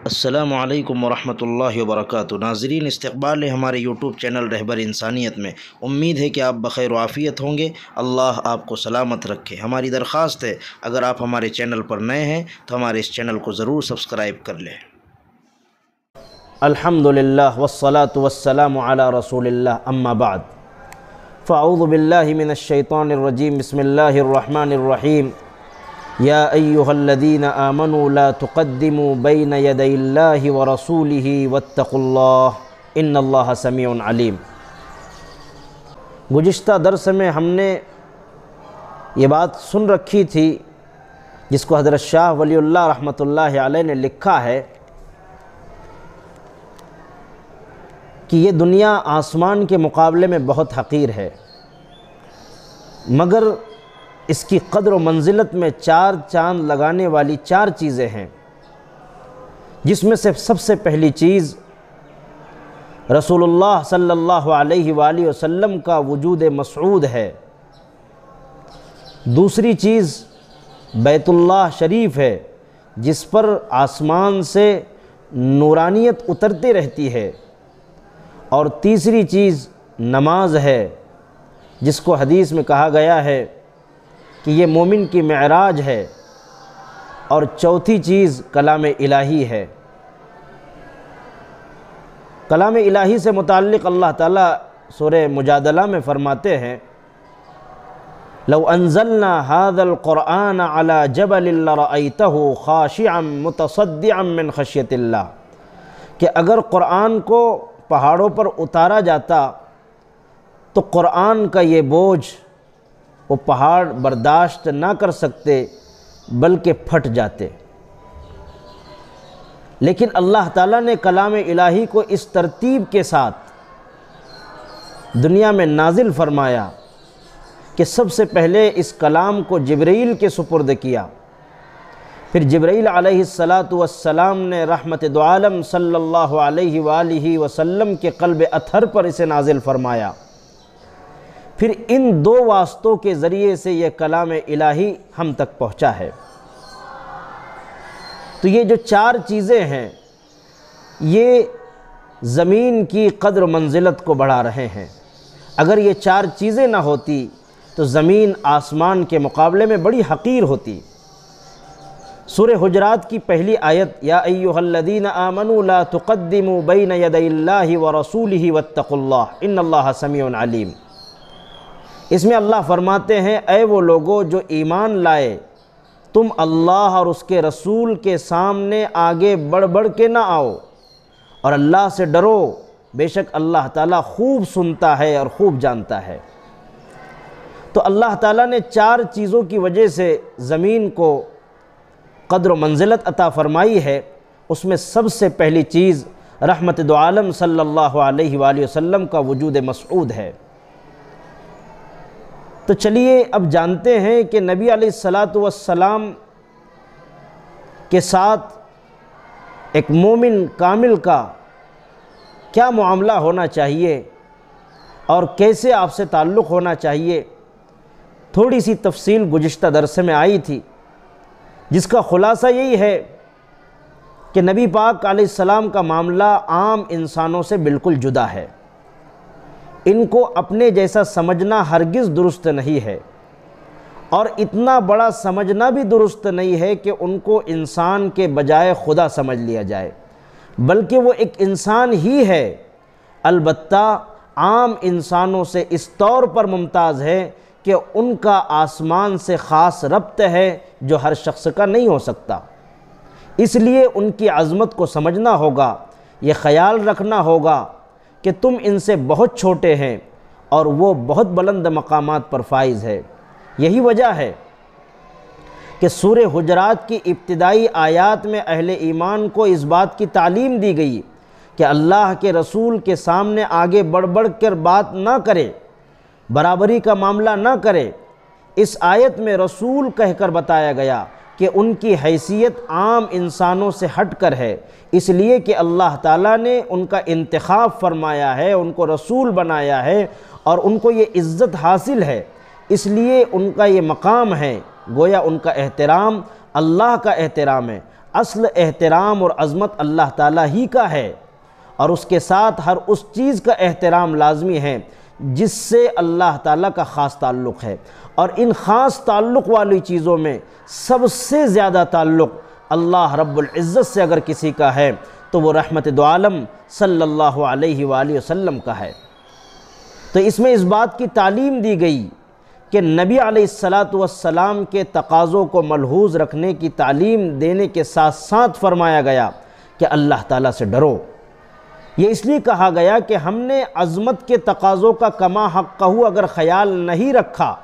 السلام علیکم ورحمۃ اللہ وبرکاتہ۔ ناظرین، استقبال ہے ہمارے یوٹیوب چینل رہبر انسانیت میں۔ امید ہے کہ آپ بخیر و عافیت ہوں گے۔ اللہ آپ کو سلامت رکھے۔ ہماری درخواست ہے، اگر آپ ہمارے چینل پر نئے ہیں تو ہمارے اس چینل کو ضرور سبسکرائب کر لیں۔ الحمدللہ والصلاة والسلام علی رسول اللہ، اما بعد فاعوذ باللہ من الشیطان الرجیم، بسم اللہ الرحمن الرحیم۔ یا ایہا الذین آمنوا لا تقدموا بین یدی اللہ ورسولہ واتقوا اللہ ان اللہ سمیع علیم۔ گزشتہ درس میں ہم نے یہ بات سن رکھی تھی جس کو حضرت شاہ ولی اللہ رحمۃ اللہ علیہ نے لکھا ہے کہ یہ دنیا آسمان کے مقابلے میں بہت حقیر ہے، مگر اس کی قدر و منزلت میں 4 چاند لگانے والی 4 چیزیں ہیں، جس میں سے سب سے پہلی چیز رسول اللہ صلی اللہ علیہ وآلہ وسلم کا وجود مسعود ہے، دوسری چیز بیت اللہ شریف ہے جس پر آسمان سے نورانیت اترتے رہتی ہے، اور تیسری چیز نماز ہے جس کو حدیث میں کہا گیا ہے کہ یہ مومن کی معراج ہے، اور چوتھی چیز کلام الہی ہے۔ کلام الہی سے متعلق اللہ تعالیٰ سورہ مجادلہ میں فرماتے ہیں، لو انزلنا هذا القرآن على جبل لرأيته خاشعا متصدعا من خشیۃ اللہ، کہ اگر قرآن کو پہاڑوں پر اتارا جاتا تو قرآن کا یہ بوجھ وہ پہاڑ برداشت نہ کر سکتے بلکہ پھٹ جاتے۔ لیکن اللہ تعالیٰ نے کلام الہی کو اس ترتیب کے ساتھ دنیا میں نازل فرمایا کہ سب سے پہلے اس کلام کو جبرائیل کے سپرد کیا، پھر جبرائیل علیہ السلام نے رحمت دو عالم صلی اللہ علیہ وآلہ وسلم کے قلب اطہر پر اسے نازل فرمایا، پھر ان 2 واسطوں کے ذریعے سے یہ کلام الہی ہم تک پہنچا ہے۔ تو یہ جو 4 چیزیں ہیں یہ زمین کی قدر و منزلت کو بڑھا رہے ہیں۔ اگر یہ 4 چیزیں نہ ہوتی تو زمین آسمان کے مقابلے میں بڑی حقیر ہوتی۔ سورہ حجرات کی پہلی آیت، یا ایہا الذین آمنوا لا تقدموا بین یدی اللہ ورسولہ واتقوا اللہ ان اللہ سمیع علیم، اس میں اللہ فرماتے ہیں، اے وہ لوگو جو ایمان لائے، تم اللہ اور اس کے رسول کے سامنے آگے بڑھ بڑھ کے نہ آؤ، اور اللہ سے ڈرو، بے شک اللہ تعالیٰ خوب سنتا ہے اور خوب جانتا ہے۔ تو اللہ تعالیٰ نے 4 چیزوں کی وجہ سے زمین کو قدر و منزلت عطا فرمائی ہے۔ اس میں سب سے پہلی چیز رحمت دو عالم صلی اللہ علیہ وآلہ وسلم کا وجود مسعود ہے۔ تو چلیے اب جانتے ہیں کہ نبی علیہ السلام کے ساتھ ایک مومن کامل کا کیا معاملہ ہونا چاہیے اور کیسے آپ سے تعلق ہونا چاہیے۔ تھوڑی سی تفصیل گزشتہ درس میں آئی تھی، جس کا خلاصہ یہی ہے کہ نبی پاک علیہ السلام کا معاملہ عام انسانوں سے بالکل جدا ہے۔ ان کو اپنے جیسا سمجھنا ہرگز درست نہیں ہے، اور اتنا بڑا سمجھنا بھی درست نہیں ہے کہ ان کو انسان کے بجائے خدا سمجھ لیا جائے، بلکہ وہ ایک انسان ہی ہے، البتہ عام انسانوں سے اس طور پر ممتاز ہے کہ ان کا آسمان سے خاص ربط ہے جو ہر شخص کا نہیں ہو سکتا۔ اس لیے ان کی عظمت کو سمجھنا ہوگا، یہ خیال رکھنا ہوگا کہ تم ان سے بہت چھوٹے ہیں اور وہ بہت بلند مقامات پر فائز ہے۔ یہی وجہ ہے کہ سورہ حجرات کی ابتدائی آیات میں اہل ایمان کو اس بات کی تعلیم دی گئی کہ اللہ کے رسول کے سامنے آگے بڑھ بڑھ کر بات نہ کرے، برابری کا معاملہ نہ کرے۔ اس آیت میں رسول کہہ کر بتایا گیا کہ ان کی حیثیت عام انسانوں سے ہٹ کر ہے، اس لیے کہ اللہ تعالیٰ نے ان کا انتخاب فرمایا ہے، ان کو رسول بنایا ہے، اور ان کو یہ عزت حاصل ہے، اس لیے ان کا یہ مقام ہے۔ گویا ان کا احترام اللہ کا احترام ہے۔ اصل احترام اور عظمت اللہ تعالیٰ ہی کا ہے، اور اس کے ساتھ ہر اس چیز کا احترام لازمی ہے جس سے اللہ تعالیٰ کا خاص تعلق ہے، اور ان خاص تعلق والی چیزوں میں سب سے زیادہ تعلق اللہ رب العزت سے اگر کسی کا ہے تو وہ رحمت دو عالم صلی اللہ علیہ وآلہ وسلم کا ہے۔ تو اس میں اس بات کی تعلیم دی گئی کہ نبی علیہ السلام کے تقاضوں کو ملحوظ رکھنے کی تعلیم دینے کے ساتھ ساتھ فرمایا گیا کہ اللہ تعالیٰ سے ڈرو۔ یہ اس لیے کہا گیا کہ ہم نے عظمت کے تقاضوں کا کما حقہ اگر خیال نہیں رکھا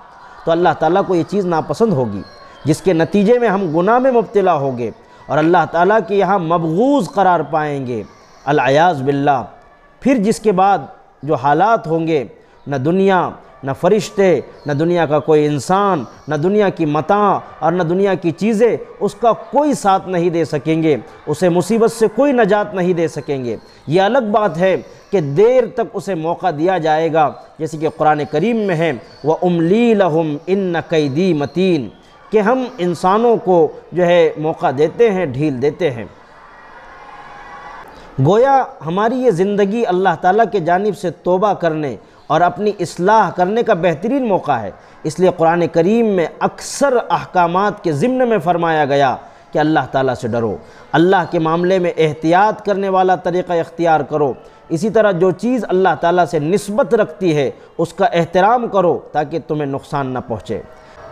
تو اللہ تعالیٰ کو یہ چیز ناپسند ہوگی، جس کے نتیجے میں ہم گناہ میں مبتلا ہوں گے اور اللہ تعالیٰ کے یہاں مبغوض قرار پائیں گے، العیاذ باللہ۔ پھر جس کے بعد جو حالات ہوں گے، نہ دنیا، نہ فرشتے، نہ دنیا کا کوئی انسان، نہ دنیا کی متاع اور نہ دنیا کی چیزیں اس کا کوئی ساتھ نہیں دے سکیں گے، اسے مصیبت سے کوئی نجات نہیں دے سکیں گے۔ یہ الگ بات ہے کہ دیر تک اسے موقع دیا جائے گا، جیسے کہ قرآن کریم میں ہے وَأُمْلِي لَهُمْ إِنَّ كَيْدِي مَتِينٌ، کہ ہم انسانوں کو جو ہے موقع دیتے ہیں، ڈھیل دیتے ہیں۔ گویا ہماری یہ زندگی اللہ تعالیٰ کے جانب سے توبہ کرنے اور اپنی اصلاح کرنے کا بہترین موقع ہے، اس لیے قرآن کریم میں اکثر احکامات کے ضمن میں فرمایا گیا کہ اللہ تعالیٰ سے ڈرو، اللہ کے معاملے میں احتیاط کرنے والا طریقہ اختیار کرو، اسی طرح جو چیز اللہ تعالیٰ سے نسبت رکھتی ہے اس کا احترام کرو تاکہ تمہیں نقصان نہ پہنچے۔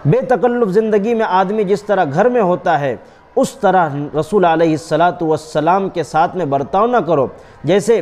بے تکلف زندگی میں آدمی جس طرح گھر میں ہوتا ہے اس طرح رسول علیہ السلام کے ساتھ میں برتاؤ نہ کرو۔ جیسے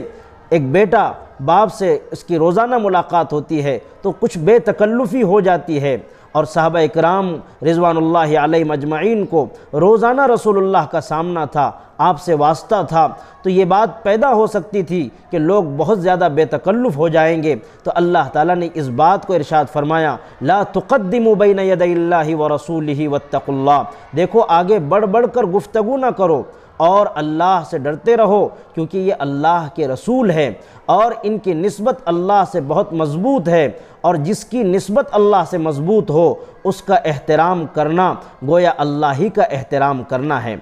ایک بیٹا باپ سے اس کی روزانہ ملاقات ہوتی ہے تو کچھ بے تکلفی ہو جاتی ہے، اور صحابہ اکرام رضوان اللہ علیہم اجمعین کو روزانہ رسول اللہ کا سامنا تھا، آپ سے واسطہ تھا، تو یہ بات پیدا ہو سکتی تھی کہ لوگ بہت زیادہ بے تکلف ہو جائیں گے، تو اللہ تعالیٰ نے اس بات کو ارشاد فرمایا لا تقدموا بین یدی اللہ ورسولہ واتقوا اللہ، دیکھو آگے بڑھ بڑھ کر گفتگو نہ کرو اور اللہ سے ڈرتے رہو، کیونکہ یہ اللہ کے رسول ہیں اور ان کی نسبت اللہ سے بہت مضبوط ہے، اور جس کی نسبت اللہ سے مضبوط ہو اس کا احترام کرنا گویا اللہ ہی کا احترام کرنا ہے۔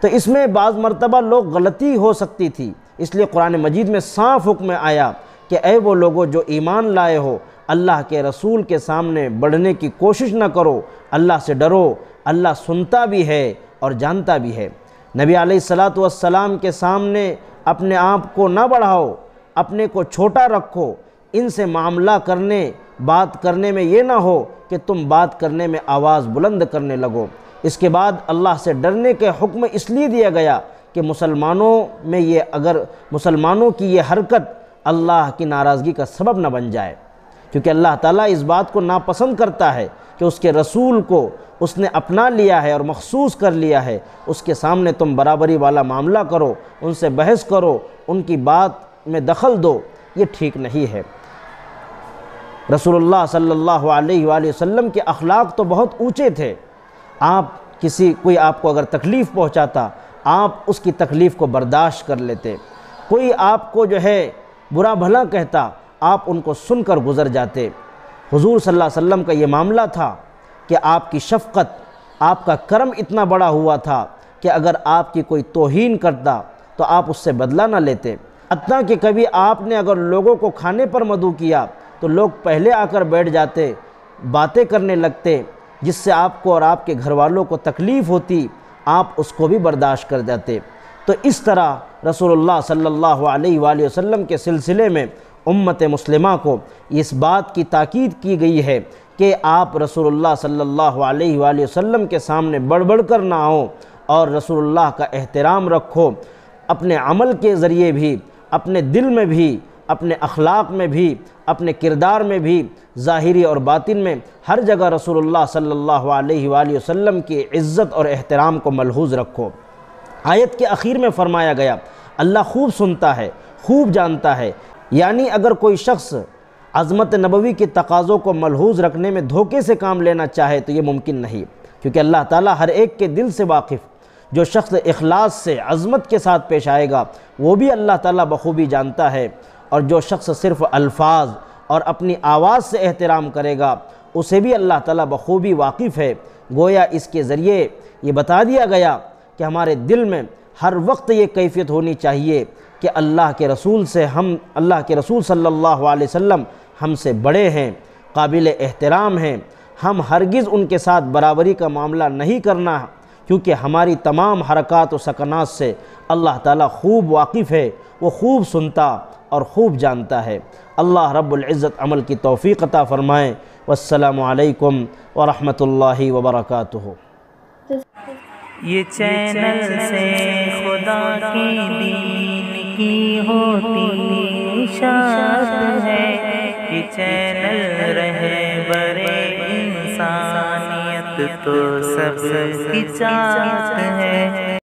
تو اس میں بعض مرتبہ لوگ غلطی ہو سکتی تھی، اس لیے قرآن مجید میں صاف حکم آیا کہ اے وہ لوگوں جو ایمان لائے ہو، اللہ کے رسول کے سامنے بڑھنے کی کوشش نہ کرو، اللہ سے ڈرو، اللہ سنتا بھی ہے اور جانتا بھی ہے۔ نبی علیہ السلام کے سامنے اپنے آپ کو نہ بڑھاؤ، اپنے کو چھوٹا رکھو، ان سے معاملہ کرنے بات کرنے میں یہ نہ ہو کہ تم بات کرنے میں آواز بلند کرنے لگو۔ اس کے بعد اللہ سے ڈرنے کے حکم اس لیے دیا گیا کہ مسلمانوں کی یہ حرکت اللہ کی ناراضگی کا سبب نہ بن جائے، کیونکہ اللہ تعالیٰ اس بات کو ناپسند کرتا ہے کہ اس کے رسول کو اس نے اپنا لیا ہے اور مخصوص کر لیا ہے، اس کے سامنے تم برابری والا معاملہ کرو، ان سے بحث کرو، ان کی بات میں دخل دو، یہ ٹھیک نہیں ہے۔ رسول اللہ صلی اللہ علیہ وآلہ وسلم کے اخلاق تو بہت اونچے تھے، کوئی آپ کو اگر تکلیف پہنچاتا آپ اس کی تکلیف کو برداشت کر لیتے، کوئی آپ کو جو ہے برا بھلا کہتا آپ ان کو سن کر گزر جاتے۔ حضور صلی اللہ علیہ وسلم کا یہ معاملہ تھا کہ آپ کی شفقت، آپ کا کرم اتنا بڑا ہوا تھا کہ اگر آپ کی کوئی توہین کرتا تو آپ اس سے بدلہ نہ لیتے، حتیٰ کہ کبھی آپ نے اگر لوگوں کو کھانے پر مدعو کیا تو لوگ پہلے آ کر بیٹھ جاتے، باتیں کرنے لگتے، جس سے آپ کو اور آپ کے گھر والوں کو تکلیف ہوتی، آپ اس کو بھی برداشت کر جاتے۔ تو اس طرح رسول اللہ صلی اللہ علیہ وآلہ وسلم کے سلسلے میں امت مسلمہ کو اس بات کی تاکید کی گئی ہے کہ آپ رسول اللہ صلی اللہ علیہ وآلہ وسلم کے سامنے بڑھ بڑھ کر نہ آؤ اور رسول اللہ کا احترام رکھو، اپنے عمل کے ذریعے بھی، اپنے دل میں بھی، اپنے اخلاق میں بھی، اپنے کردار میں بھی، ظاہری اور باطن میں ہر جگہ رسول اللہ صلی اللہ علیہ وآلہ وسلم کی عزت اور احترام کو ملحوظ رکھو۔ آیت کے اخیر میں فرمایا گیا اللہ خوب سنتا ہے، خوب جانتا ہے، یعنی اگر کوئی شخص عظمت نبوی کے تقاضوں کو ملحوظ رکھنے میں دھوکے سے کام لینا چاہے تو یہ ممکن نہیں، کیونکہ اللہ تعالیٰ ہر ایک کے دل سے واقف، جو شخص اخلاص سے عظمت کے ساتھ پیش آئے گا وہ بھی اللہ تعالیٰ بخوبی جانتا ہے، اور جو شخص صرف الفاظ اور اپنی آواز سے احترام کرے گا اسے بھی اللہ تعالیٰ بخوبی واقف ہے۔ گویا اس کے ذریعے یہ بتا دیا گیا کہ ہمارے دل میں ہر وقت یہ کیفیت ہونی چاہیے کہ اللہ کے رسول صلی اللہ علیہ وسلم ہم سے بڑے ہیں، قابل احترام ہیں، ہم ہرگز ان کے ساتھ برابری کا معاملہ نہیں کرنا، کیونکہ ہماری تمام حرکات و سکنات سے اللہ تعالیٰ خوب واقف ہے، وہ خوب سنتا اور خوب جانتا ہے۔ اللہ رب العزت عمل کی توفیق عطا فرمائے۔ والسلام علیکم ورحمۃ اللہ وبرکاتہ۔ یہ چینل سے خدا کی دین کی ہوتی اشاعت ہے، یہ چینل رہبر انسانیت تو سب کی چاہت ہے۔